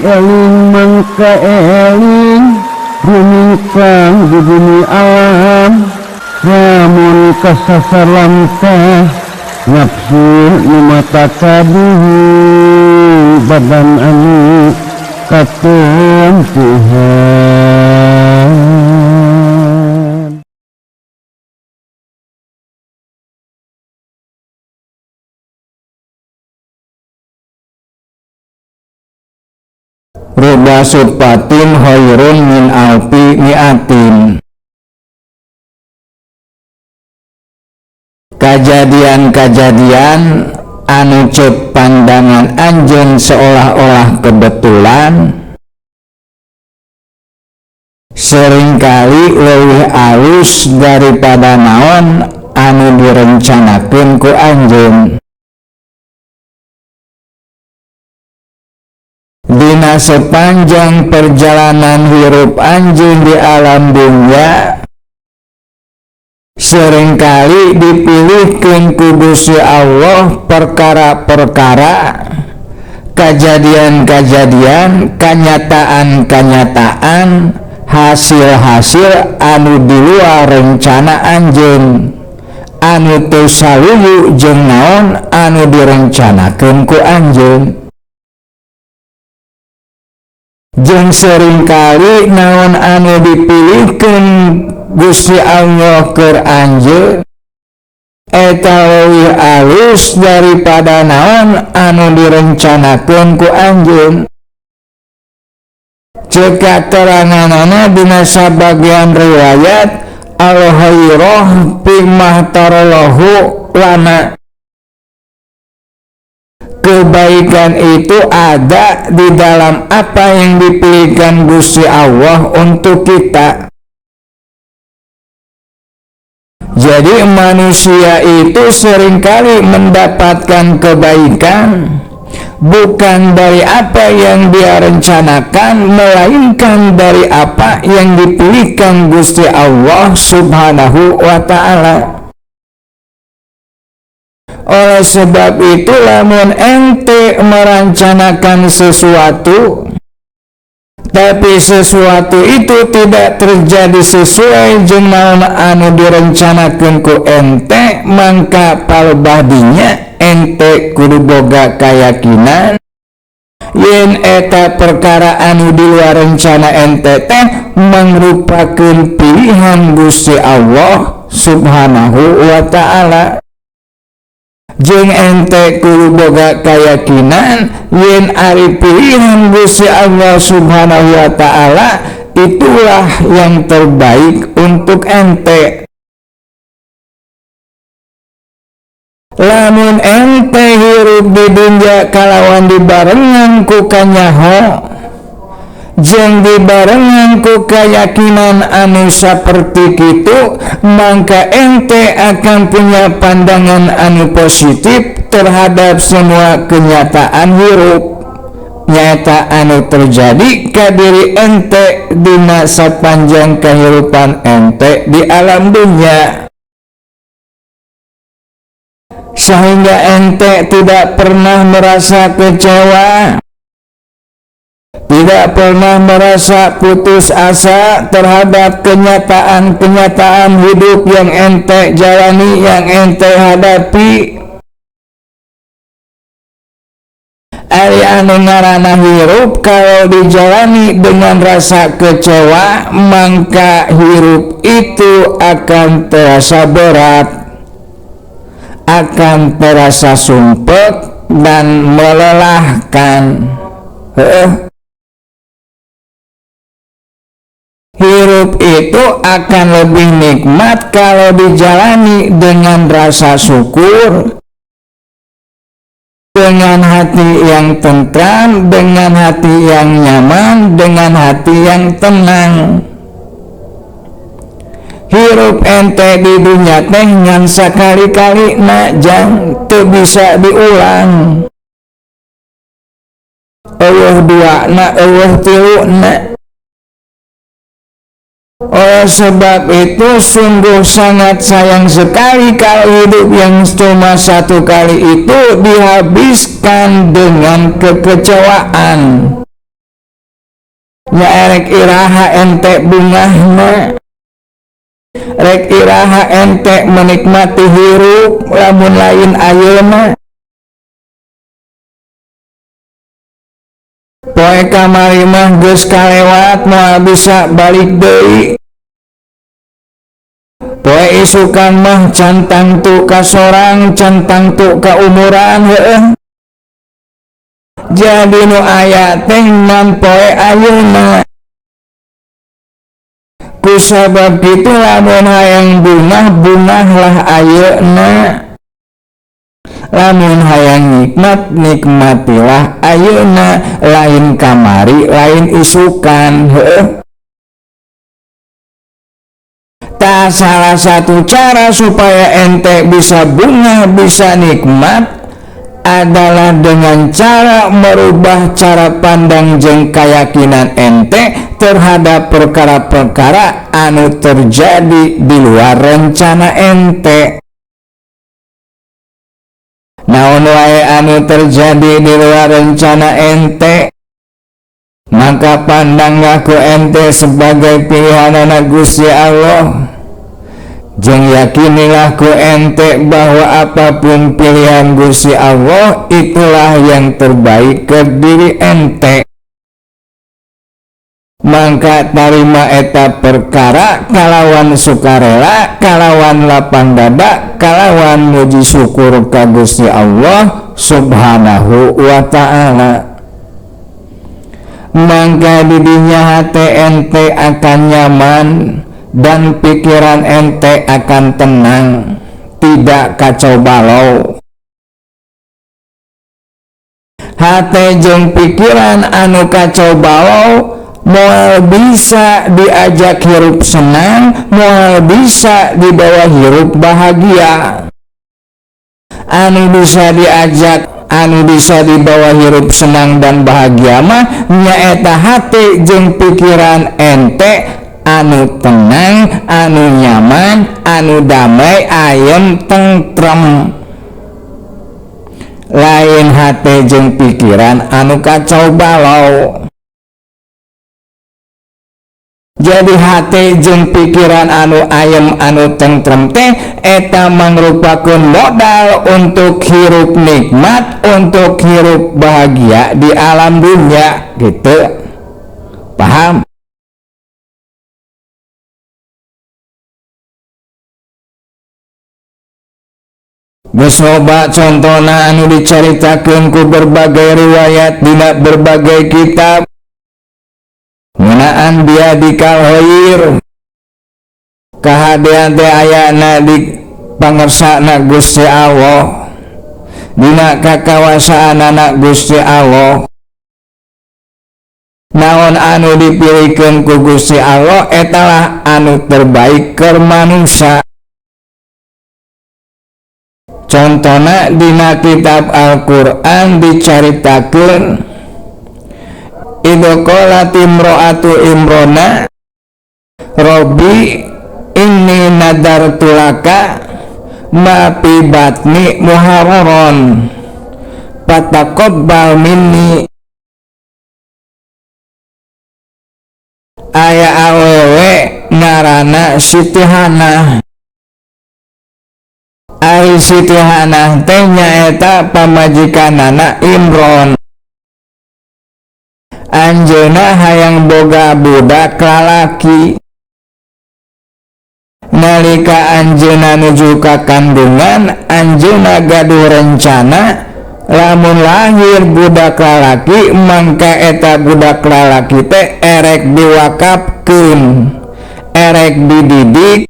eling mangka eling rumikang di bumi alam lamun kasasalam teh nafsu nu mata kaduhu badan anu katon Tuhan. Ruba supatin khairun min alfi mi'atin. Kajadian-kajadian anu cek pandangan anjeun seolah-olah kebetulan seringkali leuwih alus daripada naon anu direncanakeun ku anjeun. Dina sepanjang perjalanan hirup anjeun di alam dunia seringkali dipilihkeun ku Gusti Allah perkara-perkara, kajadian-kajadian, kanyataan-kanyataan, hasil-hasil anu di luar rencana anjeun, anu teu saluyu jeung naon anu direncanakeun ku anjeun. Jeung seringkali naon anu dipilihkeun Gusti Allah keur anjeun eta leuwih alus daripada naon anu direncanakeun ku anjeun. Ceuk kateranganana dina sabagian riwayat al-khairah fi mahtarallahu lana, kebaikan itu ada di dalam apa yang dipilihkan Gusti Allah untuk kita. Jadi manusia itu seringkali mendapatkan kebaikan bukan dari apa yang dia rencanakan, melainkan dari apa yang dipilihkan Gusti Allah Subhanahu wa ta'ala. Oleh sebab itu lamun ente merencanakan sesuatu tapi sesuatu itu tidak terjadi sesuai jeung naon anu direncanakeun ku ente, mangka palebadinya ente kudu boga kayakinan yen eta perkara anu di luar rencana ente teh mangrupakeun pilihan Gusti Allah Subhanahu wa ta'ala. Jeung ente kudu boga kayakinan yen ari pilihan Gusti Allah Subhanahu wa ta'ala itulah yang terbaik untuk ente. Lamun ente hirup di dunya kalawan dibarengan ku kanyaho jeung dibarengan ku keyakinan anu saperti kitu, maka ente akan punya pandangan anu positif terhadap semua kenyataan hirup nyata anu terjadi ka diri ente dina sapanjang kehidupan ente di alam dunia, sehingga ente tidak pernah merasa kecewa, tidak pernah merasa putus asa terhadap kenyataan-kenyataan hidup yang ente jalani, yang ente hadapi. Ari anu ngaranna hirup kalau dijalani dengan rasa kecewa, maka hirup itu akan terasa berat, akan terasa sumpek dan melelahkan. Hirup itu akan lebih nikmat kalau dijalani dengan rasa syukur, dengan hati yang tentram, dengan hati yang nyaman, dengan hati yang tenang. Hirup ente di dunia teh ngan sakali-kali jang teu bisa diulang. Eueuh duana, eueuh tiluna. Oleh sebab itu sungguh sangat sayang sekali kalau hidup yang cuma satu kali itu dihabiskan dengan kekecewaan. nya erek iraha ente bungahna, rek iraha ente menikmati hirup lamun lain ayeuna. Poe kamari mah geus kalewat moal bisa balik deui. Poe isukan mah cantang tu ka sorang, cantang tu ka umuran heueuh. Jadi nu aya teh man poe ayeuna. Kusabab kitu lamun hayang bungah-bungahlah ayeuna. Lamun hayang nikmat nikmatilah ayeuna, lain kamari lain isukan heueuh. Ta salah satu cara supaya ente bisa bungah bisa nikmat adalah dengan cara merubah cara pandang jeung keyakinan ente terhadap perkara-perkara anu terjadi di luar rencana ente. Naon wae anu terjadi di luar rencana ente, maka pandanglah ku ente sebagai pilihanana Gusti Allah. Jeung yakinilah ku ente bahwa apapun pilihan Gusti Allah itulah yang terbaik ke diri ente. Mangka tarima eta perkara kalawan sukarela, kalawan lapang dada, kalawan muji syukur ka Gusti Allah Subhanahu wa ta'ala. Mangka didinya hate ente akan nyaman dan pikiran ente akan tenang, tidak kacau balau. Hate jeung pikiran anu kacau balau moal bisa diajak hirup senang, moal bisa dibawa hirup bahagia. Anu bisa diajak, anu bisa dibawa hirup senang dan bahagia mah nyaeta hati jeung pikiran ente anu tenang, anu nyaman, anu damai, ayem, tentrem. Lain hati jeung pikiran anu kacau balau. Jadi hati jeung pikiran anu ayem, anu tentrem teh eta mangrupakeun modal untuk hirup nikmat, untuk hirup bahagia di alam dunia, gitu. Paham? Geus loba contona anu dicaritakeun ku berbagai riwayat dina berbagai kitab ngeunaan biadikal khair. Kahadean teh ayana di pangersana Gusti Allah, dina kakawasaanana Gusti Allah. Naon anu dipilihkeun ku Gusti Allah etalah anu terbaik keur manusia. Contohna dina kitab Al-Qur'an dicaritakeun idza qalat imro'atu imrona Robbi inni nadartu laka ma fi batni muharraron fataqabbal minni. Aya awewe ngaranna Siti Hanah. Ari Siti Hanah teh nyaeta pamajikanana Imron. Anjeunna hayang boga budak lalaki. Nalika anjeunna nuju ka kandungan, anjeunna gaduh rencana lamun lahir budak lalaki mangka eta budak lalaki teh erek diwakafkeun, erek dididik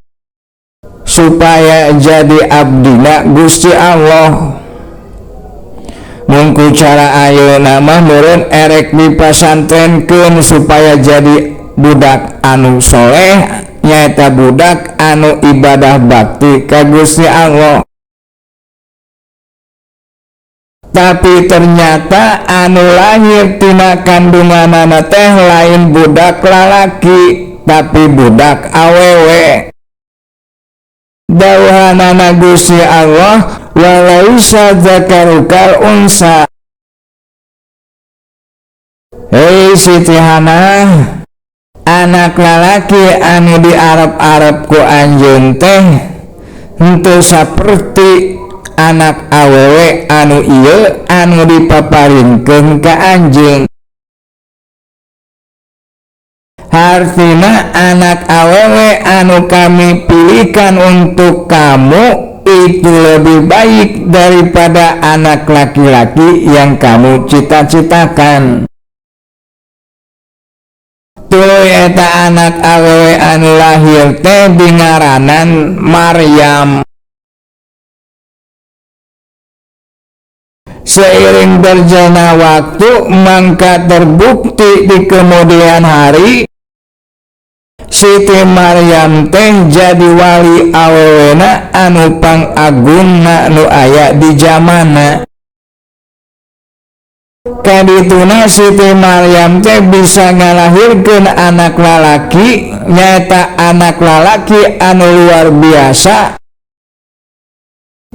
supaya jadi abdina Gusti Allah. Mungku cara ayeuna mah meureun erek dipasantrenkeun supaya jadi budak anu soleh, nyaeta budak anu ibadah bakti ka Gusti Allah. Tapi ternyata anu lahir tina kandunganana teh lain budak lalaki, tapi budak awewe. Dawuhanana Gusti Allah, walaisa zakarukal unsa. Hei Siti Hana, anak lalaki anu diarep-arep ku anjeun teh henteu saperti anak awewe anu ieu anu dipaparinkeun ka anjeun. Artina anak awewe anu kami pilihkan untuk kamu itu lebih baik daripada anak laki-laki yang kamu cita-citakan. Tuluy eta anak awewe anu lahir teh dingaranan Maryam. Seiring berjalannya waktu mangka terbukti di kemudian hari Siti Maryam teh jadi wali awewena anu pangagungna nu aya di zamana. Kadituna Siti Maryam teh bisa ngalahirkeun anak lalaki, nyata anak lalaki anu luar biasa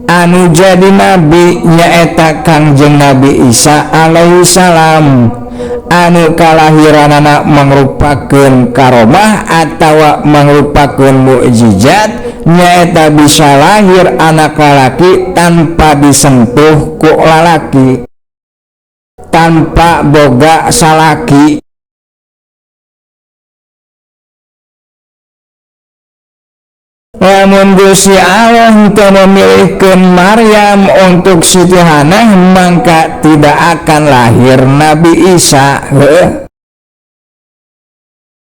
anu jadi nabi, nyaeta Kangjeng Nabi Isa alaihi salam. Anu kalahiranana mangrupakeun karomah atawa mangrupakeun mukjizat, nyaeta bisa lahir anak lalaki tanpa disentuh ku lalaki, tanpa boga salaki. Lamun Gusti Allah teu memilihkeun Maryam untuk Siti Hana, mangka tidak akan lahir Nabi Isa.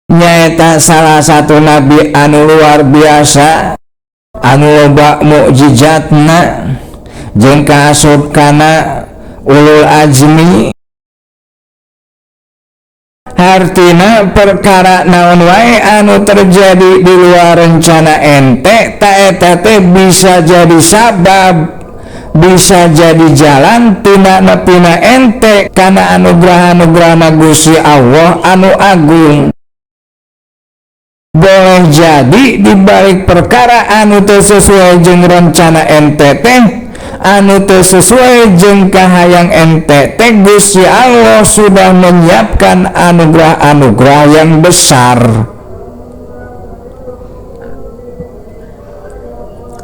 Nyaeta salah satu nabi anu luar biasa, anu loba mukjizatna jeung kaasup kana ulul azmi. Artina perkara naon wae anu terjadi di luar rencana ente ta eta teh bisa jadi sabab, bisa jadi jalan tina nepina ente kana anugrah-anugrahna Gusti Allah anu agung. Boleh jadi dibalik perkara anu teu sesuai jeung rencana ente teh, anu teu sesuai jeung kahayang ente teh, Gusti Allah sudah menyiapkan anugrah-anugrah yang besar.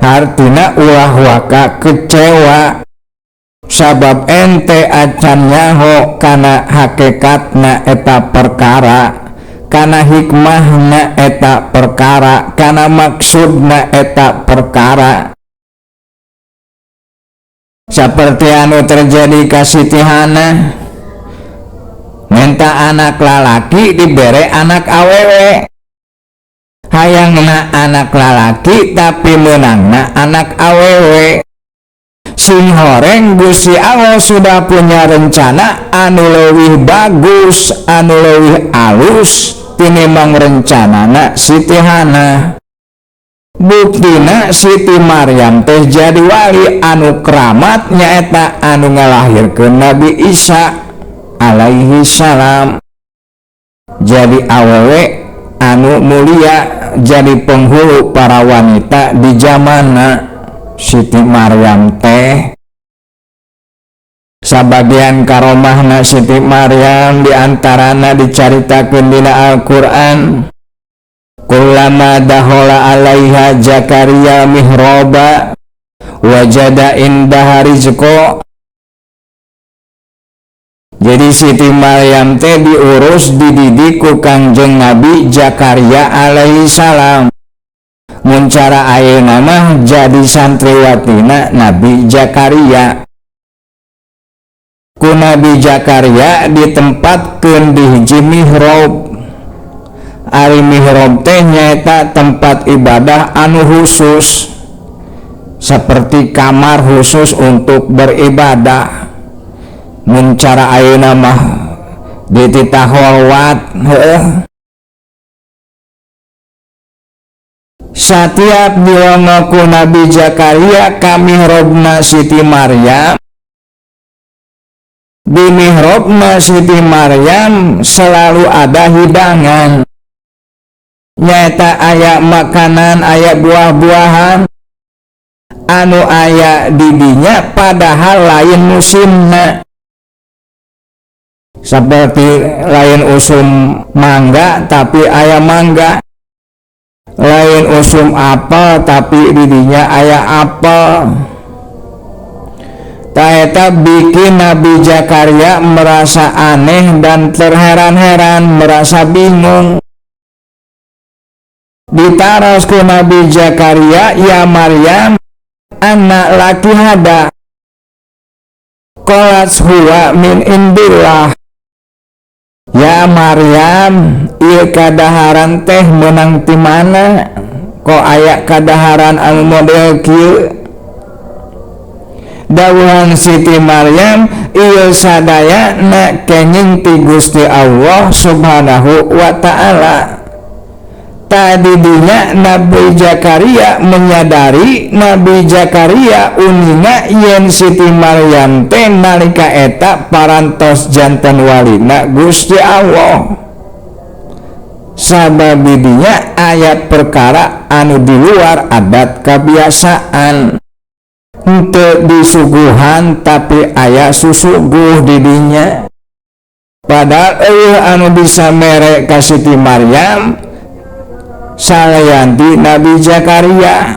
Artina ulah waka kecewa sabab ente acan nyaho kana hakikatna eta perkara, kana hikmahna eta perkara, kana maksudna eta perkara. Seperti anu terjadi ka Siti Hana, minta anak lalaki dibere anak awewe, hayangna anak lalaki tapi menangna anak awewe. Sing horeng Gusti Allah sudah punya rencana anu leuwih bagus, anu leuwih alus tinimbang rencanana Siti Hana. Buktina Siti Maryam teh jadi wali anu keramat, nyaeta anu ngalahirkeun Nabi Isa alaihi salam. Jadi awewe anu mulia, jadi penghulu para wanita di zamanna Siti Maryam teh. Sabagian karomahna Siti Maryam diantarana dicaritakeun dina Al-Qur'an. Kullama dahola alaiha Zakaria mihraba wajada indaha rizqa. Jadi Siti Maryam teh diurus dididik ku Kangjeng Nabi Zakaria alaihi salam. Mun cara ayeuna mah jadi santriwatina Nabi Zakaria. Ku Nabi Zakaria ditempatkeun di hiji mihrab. Ari mihrab teh nyaeta tempat ibadah anu khusus, seperti kamar khusus untuk beribadah. Mun cara ayeuna mah dititah holwat. Satiap dilongo ku Nabi Zakaria ka mihrabna Siti Maryam. Di mihrabna Siti Maryam selalu ada hidangan, nyaeta aya makanan, aya buah-buahan anu aya di dinya padahal lain musimna. seperti lain usum mangga tapi aya mangga, lain usum apel tapi didinya aya apel. Taeta bikin Nabi Zakaria merasa aneh dan terheran-heran, merasa bingung. Ditaros ke Nabi Zakaria, ya Maryam, anak laki hada. Qalat huwa min indillah. Ya Maryam, ieu kadaharan teh menang ti mana? Kok aya kadaharan anu model kieu? Dawuhan Siti Maryam, ieu sadaya na kenging ti Gusti Allah Subhanahu wa ta'ala. Tadidinya Nabi Zakaria menyadari Nabi Zakaria uninga yen Siti Maryam teh nalika eta parantos janten walina Gusti Allah. Sababidinya ayat perkara anu di luar adat kebiasaan. Henteu disuguhan tapi aya susuguh didinya. Padahal anu bisa merek ka Siti Maryam salayanti Nabi Zakaria.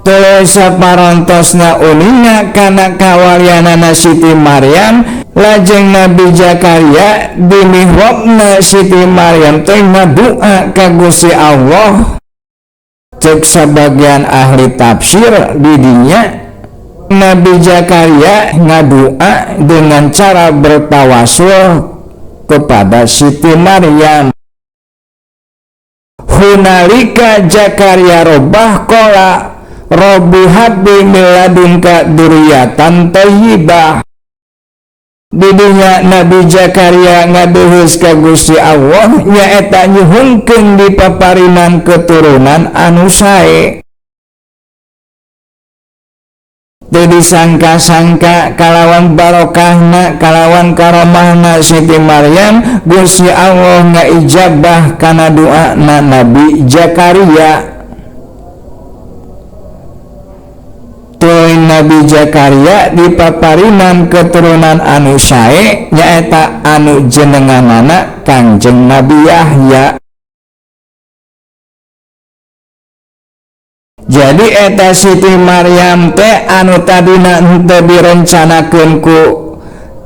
Teu saparantosna uninga kana kawalianana Siti Maryam, lajeng Nabi Zakaria di mihrabna Siti Maryam teh ngadua ka Gusti Allah. Cek sebagian ahli tafsir didinya Nabi Zakaria ngadua dengan cara bertawasul kepada Siti Maryam. Hunalika Zakaria robah qala Rabbi habli min ladunka dzurriyyatan thayyibah. Didinya Nabi Zakaria ngaduhus ka Gusti Allah nyaeta nyuhungkeun dipaparinan keturunan anu sae. Teu disangka-sangka kalawan barokahna kalawan karomahna Siti Maryam Gusti Allah ngaijabah kana doana Nabi Zakaria. Tuluy Nabi Zakaria dipaparinan keturunan anu sae nyaeta anu jenenganana Kangjeng Nabi Yahya. Jadi eta Siti Maryam teh anu tadina henteu direncanakeun ku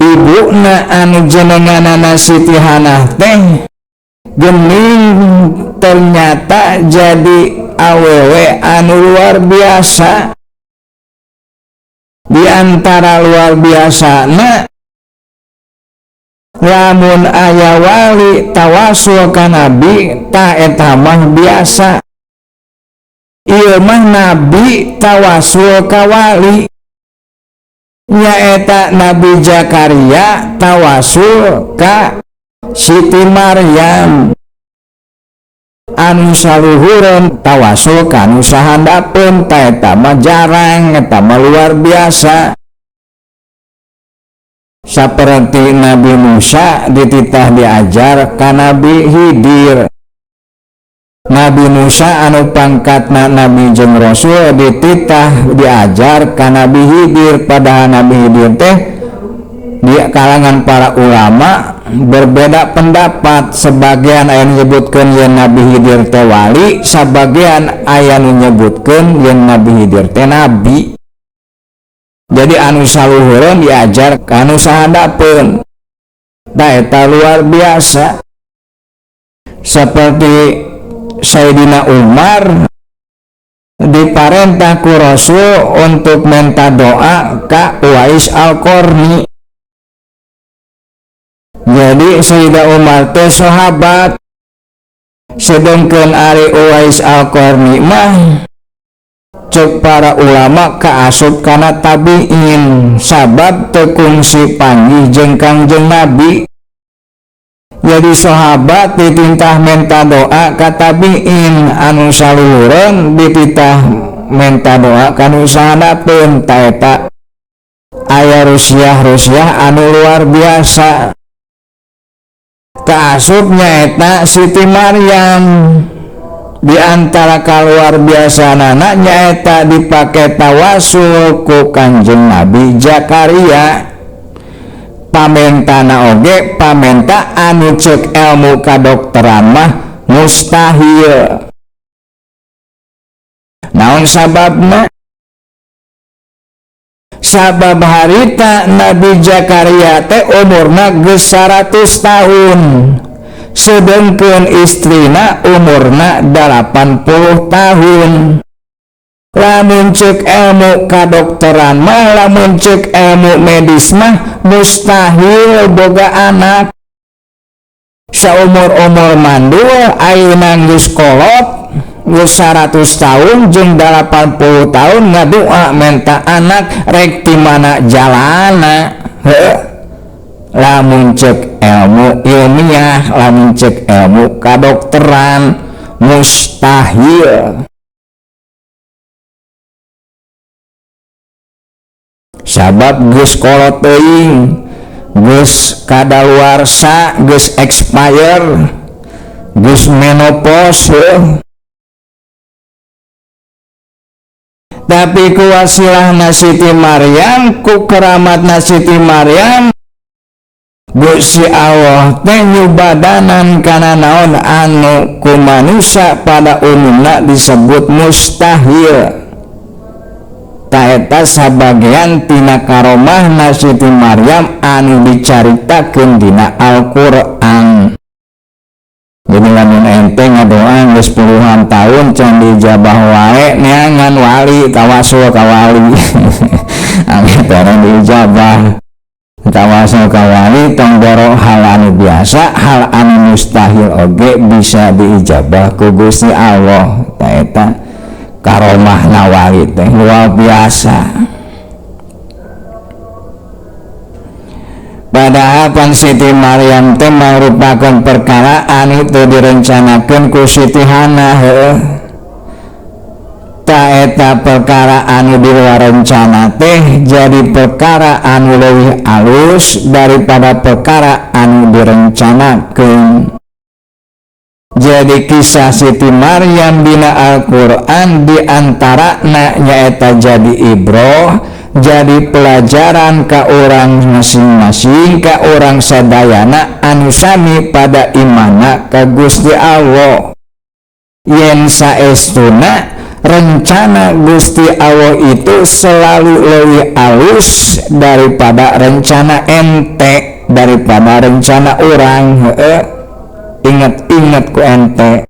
ibuna anu jenenganana Siti Hanah teh geuning ternyata jadi awewe anu luar biasa. Di antara luar biasa na lamun aya wali tawasul ka Nabi ta eta mah biasa. Ieu mah Nabi tawasul ka wali. Nyaeta Nabi Zakaria tawasul ka Siti Maryam. Anu saluhureun tawasul ka anu sahandapeun ta eta mah jarang, eta mah luar biasa. Saperti Nabi Musa dititah diajar ka Nabi Khidir. Nabi Musa anu pangkatna Nabi jeung Rasul dititah diajar ka Nabi Khidir. Padahal Nabi Khidir teh di kalangan para ulama berbeda pendapat. Sebagian aya nyebutkeun yen Nabi Khidir teh wali, sabagian aya nu nyebutkeun yen Nabi Khidir teh nabi. Jadi anu saluhureun diajar ka anu sahandapeun. Da eta luar biasa. Seperti Sayyidina Umar diparentah ku Rasul untuk minta doa ka Uwais Al-Qarni. Jadi Sayyidina Umar teh sahabat, sedengkeun ari Uwais Al-Qarni mah cek para ulama kaasup kana tabiin sabab teu kungsi panggih jeung Kangjeng Nabi. Jadi sahabat ditintah minta doa ka tabiin, anu saluhureun dititah minta doa ka anu sahandapeun. Ta eta aya rusiah anu luar biasa. Kaasupnya eta Siti Maryam. Di antara kaluar biasa nana nyaeta dipake tawasul ku Kanjeng Nabi Zakaria. pamentana oge pamenta anu ceuk ilmu kadokteran mah mustahil. Naon sababna? Sabab harita Nabi Zakaria teh umurna geus 100 tahun, sedengkeun istrina umurna 80 tahun. Lamun ceuk ilmu kadokteran mah, lamun ceuk ilmu medis mah mustahil boga anak. Saumur-umur mandul ayeuna geus kolot, geus 100 tahun jeung 80 tahun ngadua menta anak rek ti mana jalana. Lamun ceuk ilmu ilmiah, lamun ceuk ilmu kadokteran mustahil. Sabab geus kolot teuing, geus kadaluarsa, geus expire, geus menopause. Tapi ku wasilahna Siti Maryam, ku keramatna Siti Maryam, Gusti Allah teh nyubadanan kana naon anu ku manusia pada umumna disebut mustahil. Taeta sabagian tina karomahna Siti Maryam anu dicaritakeun dina Al-Qur'an. Jadi lamun ente ngadoa geus puluhan tahun can dijabah wae neangan wali tawasul ka wali. Angin orang dijabah tawasul ka wali tong boro hal anu biasa, hal anu mustahil oge bisa diijabah ku Gusti Allah. Taeta karomahna wali teh luar biasa. Padahal pan Siti Maryam teh merupakan perkara anu teu direncanakeun ku Siti Hana. Taeta perkara anu di luar rencana teh jadi perkara anu leuwih alus daripada perkara anu direncanakeun. Jadi kisah Siti Maryam dina Al-Qur'an diantarana nyaeta jadi ibroh, jadi pelajaran ka orang masing-masing, ka orang sadayana anu sami pada imanna ka Gusti Allah. Yen saestuna rencana Gusti Allah itu selalu leuwih alus daripada rencana ente, daripada rencana orang. Ingat-ingat ku ente,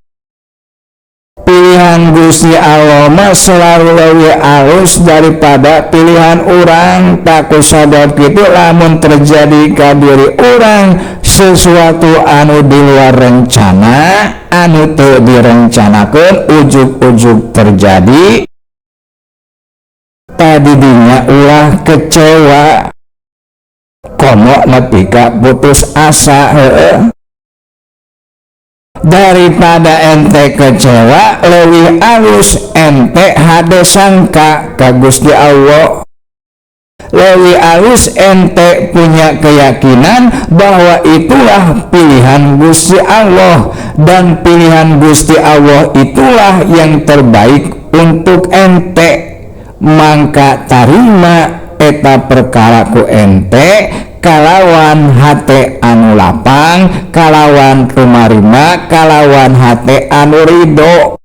pilihan Gusti Allah mah selalu leuwih alus daripada pilihan orang. Tak kusabab kitu lamun terjadi ka diri orang sesuatu anu di luar rencana, anu teu direncanakeun ujug-ujug terjadi, tadi dinya ulah kecewa, komo nepi ka putus asa. Daripada ente kecewa, leuwih alus ente hade sangka ka Gusti Allah. Leuwih alus ente punya keyakinan bahwa itulah pilihan Gusti Allah, dan pilihan Gusti Allah itulah yang terbaik untuk ente. Mangka tarima eta perkara ku ente kalawan hate anu lapang, kalawan tumarima, kalawan hate anu ridho,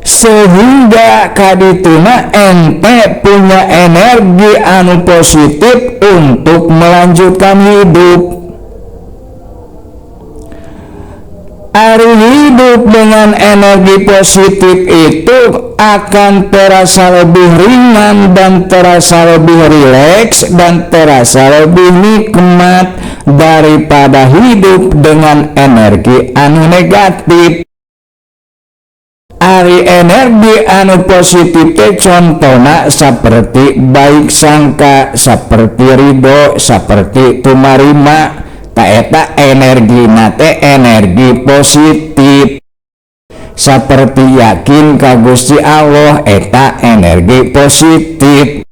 sehingga kadituna ente punya energi anu positif untuk melanjutkan hidup. Ari hidup dengan energi positif itu akan terasa lebih ringan dan terasa lebih rileks dan terasa lebih nikmat daripada hidup dengan energi anu negatif. Ari energi anu positif teh contohna seperti baik sangka, seperti ridho, seperti tumarima. Taeta energi nate energi positif. Seperti yakin ka Gusti Allah, eta energi positif.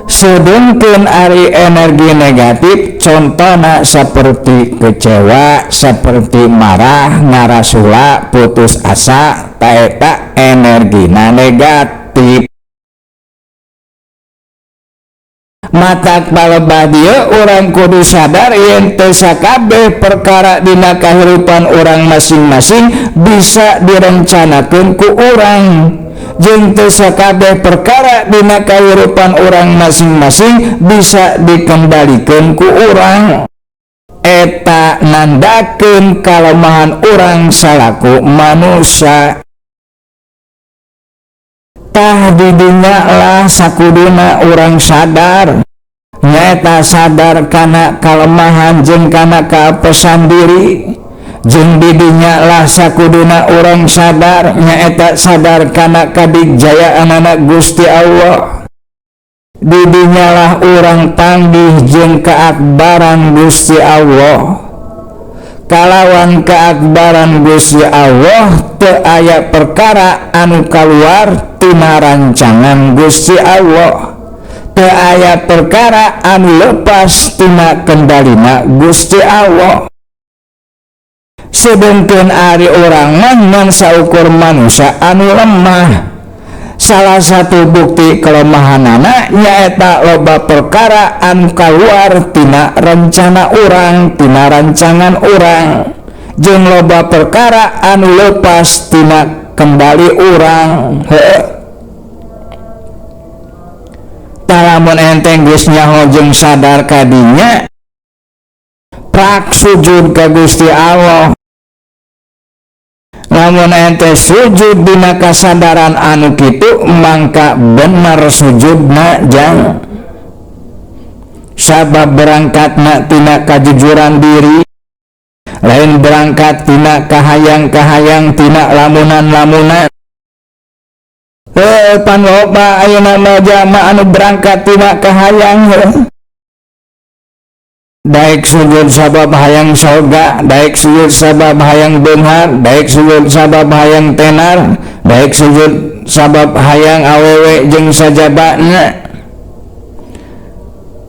Sedengkeun ari energi negatif contohna seperti kecewa, seperti marah, ngarasula, putus asa, taeta energina negatif. matak balebah dia orang kudu sadar yen teu sakabeh perkara dina kahirupan orang masing-masing bisa direncanakeun ku urang, jeung teu sakabeh perkara dina kahirupan orang masing-masing bisa dikendalikeun ku urang. Eta nandakeun kalemahan urang salaku manusia. Tah didinya lah sakuduna urang sadar, nyata sadar kana kalemahan jeung kana kapesan diri, jeung didinya lah sakuduna urang sadar nyaeta sadar kana kadigjayaanana Gusti Allah. Didinya lah urang panggih jeung keakbaran Gusti Allah. Kalawan keakbaran Gusti Allah teu aya perkara anu kaluar tina rancangan Gusti Allah, teu aya perkara anu lepas tina kendalina Gusti Allah. Sedengkeun ari urang mah saukur manusia anu lemah. Salah satu bukti kelemahanana nyaeta loba perkara anu kaluar tina rencana urang, tina rancangan urang, jeung loba perkara anu lepas tina kendali urang. Talamun enteng geus nyaho jeung sadar kadinya, prak sujud ka Gusti Allah. Lamun ente sujud dina kasadaran anu kitu mangka bener sujudna jang. Sabab berangkatna tina kajujuran diri, lain berangkat tina kahayang-kahayang, tina lamunan-lamunan. Pan loba ayeuna mah jalma anu berangkat tina kahayang. Daek sujud sabab hayang soga, daek sujud sabab hayang beunghar, daek sujud sabab hayang tenar, daek sujud sabab hayang awewe jeung sajabana.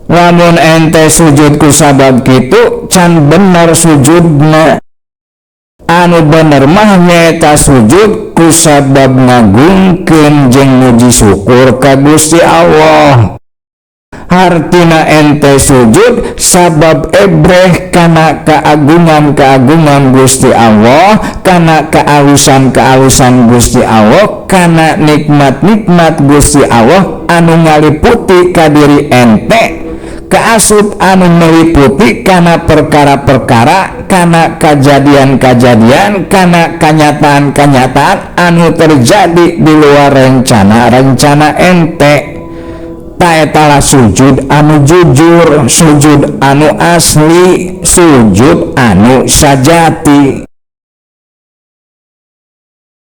Lamun ente sujud ku sabab kitu can bener sujudna. Anu bener mah nyaeta sujud ku sabab ngagungkeun jeung muji syukur ka Gusti Allah. Hartina ente sujud sabab ebreh kana keagungan-keagungan Gusti Allah, kana kealusan-kealusan Gusti Allah, kana nikmat-nikmat Gusti Allah anu ngaliputi ka diri ente, kaasup anu meliputi kana perkara-perkara, kana kajadian-kajadian, kana kanyataan-kanyataan anu terjadi di luar rencana-rencana ente. Taetalah sujud anu jujur, sujud anu asli, sujud anu sajati.